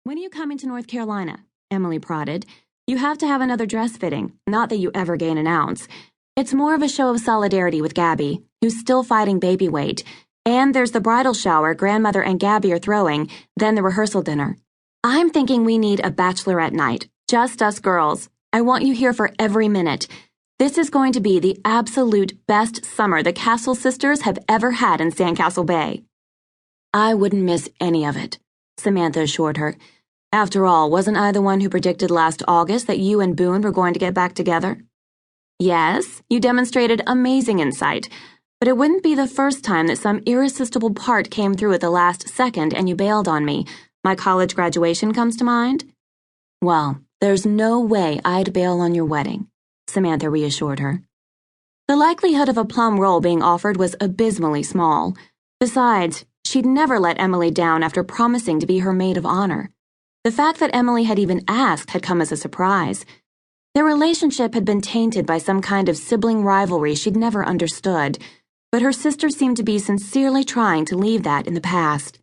"When are you coming to North Carolina?" Emily prodded. "You have to have another dress fitting, not that you ever gain an ounce. It's more of a show of solidarity with Gabby, who's still fighting baby weight. And there's the bridal shower Grandmother and Gabby are throwing, then the rehearsal dinner. I'm thinking we need a bachelorette night, just us girls. I want you here for every minute. This is going to be the absolute best summer the Castle sisters have ever had in Sandcastle Bay." "I wouldn't miss any of it," Samantha assured her. "After all, wasn't I the one who predicted last August that you and Boone were going to get back together?" "Yes, you demonstrated amazing insight, but it wouldn't be the first time that some irresistible part came through at the last second and you bailed on me. My college graduation comes to mind." "Well, there's no way I'd bail on your wedding," Samantha reassured her. The likelihood of a plum roll being offered was abysmally small. Besides, she'd never let Emily down after promising to be her maid of honor. The fact that Emily had even asked had come as a surprise. Their relationship had been tainted by some kind of sibling rivalry she'd never understood, but her sister seemed to be sincerely trying to leave that in the past.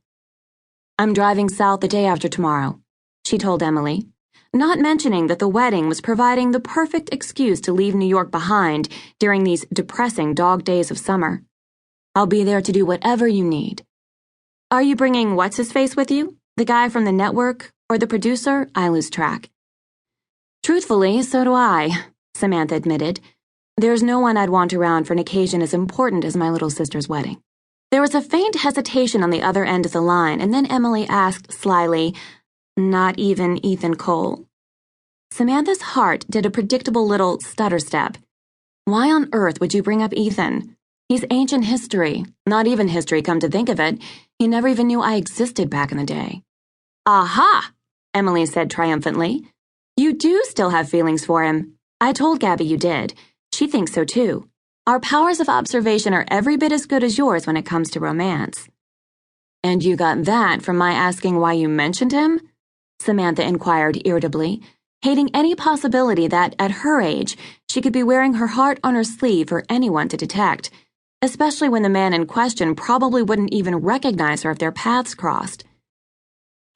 "I'm driving south the day after tomorrow," she told Emily, not mentioning that the wedding was providing the perfect excuse to leave New York behind during these depressing dog days of summer. "I'll be there to do whatever you need." "Are you bringing what's-his-face with you? The guy from the network? Or the producer? I lose track." "Truthfully, so do I," Samantha admitted. "There's no one I'd want around for an occasion as important as my little sister's wedding." There was a faint hesitation on the other end of the line, and then Emily asked slyly, "Not even Ethan Cole?" Samantha's heart did a predictable little stutter step. Why on earth would you bring up Ethan? He's ancient history, not even history come to think of it. He never even knew I existed back in the day. "Aha!" Emily said triumphantly. "You do still have feelings for him. I told Gabby you did. She thinks so too. Our powers of observation are every bit as good as yours when it comes to romance." "And you got that from my asking why you mentioned him?" Samantha inquired irritably, hating any possibility that, at her age, she could be wearing her heart on her sleeve for anyone to detect, especially when the man in question probably wouldn't even recognize her if their paths crossed.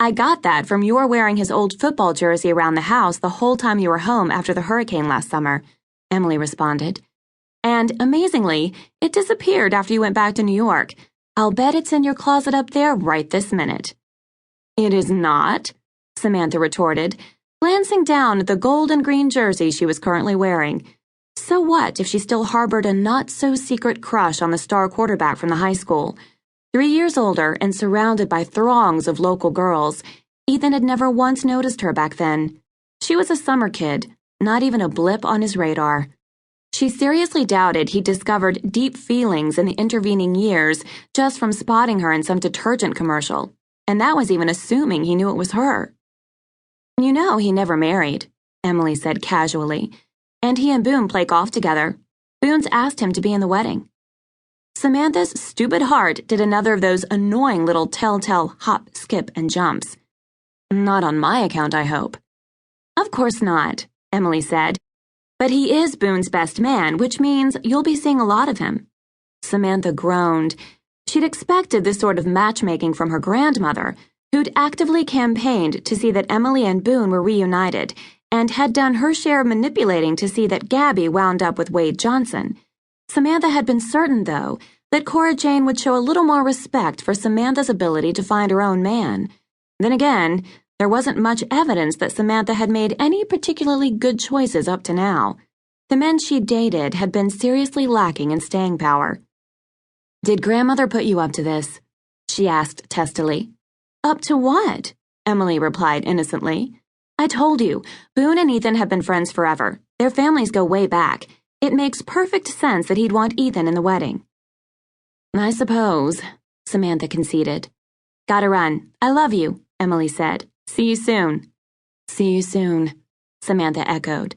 "I got that from your wearing his old football jersey around the house the whole time you were home after the hurricane last summer," Emily responded. "And, amazingly, it disappeared after you went back to New York. I'll bet it's in your closet up there right this minute." "It is not," Samantha retorted, glancing down at the gold and green jersey she was currently wearing. So what if she still harbored a not-so-secret crush on the star quarterback from the high school? 3 years older and surrounded by throngs of local girls, Ethan had never once noticed her back then. She was a summer kid, not even a blip on his radar. She seriously doubted he'd discovered deep feelings in the intervening years just from spotting her in some detergent commercial, and that was even assuming he knew it was her. "You know he never married," Emily said casually, "and he and Boone play golf together. Boone's asked him to be in the wedding." Samantha's stupid heart did another of those annoying little telltale hop, skip, and jumps. "Not on my account, I hope." "Of course not," Emily said. "But he is Boone's best man, which means you'll be seeing a lot of him." Samantha groaned. She'd expected this sort of matchmaking from her grandmother, who'd actively campaigned to see that Emily and Boone were reunited, and had done her share of manipulating to see that Gabby wound up with Wade Johnson. Samantha had been certain, though, that Cora Jane would show a little more respect for Samantha's ability to find her own man. Then again, there wasn't much evidence that Samantha had made any particularly good choices up to now. The men she'd dated had been seriously lacking in staying power. "Did Grandmother put you up to this?" she asked testily. "Up to what?" Emily replied innocently. "I told you, Boone and Ethan have been friends forever. Their families go way back. It makes perfect sense that he'd want Ethan in the wedding." "I suppose," Samantha conceded. "Gotta run. I love you," Emily said. "See you soon." "See you soon," Samantha echoed.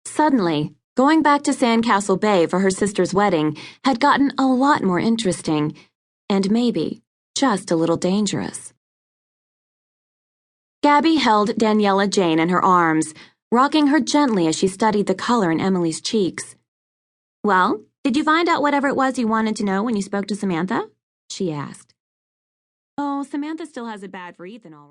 Suddenly, going back to Sandcastle Bay for her sister's wedding had gotten a lot more interesting, and maybe just a little dangerous. Gabby held Daniela Jane in her arms, rocking her gently as she studied the color in Emily's cheeks. "Well, did you find out whatever it was you wanted to know when you spoke to Samantha?" she asked. "Oh, Samantha still has it bad for Ethan, all right."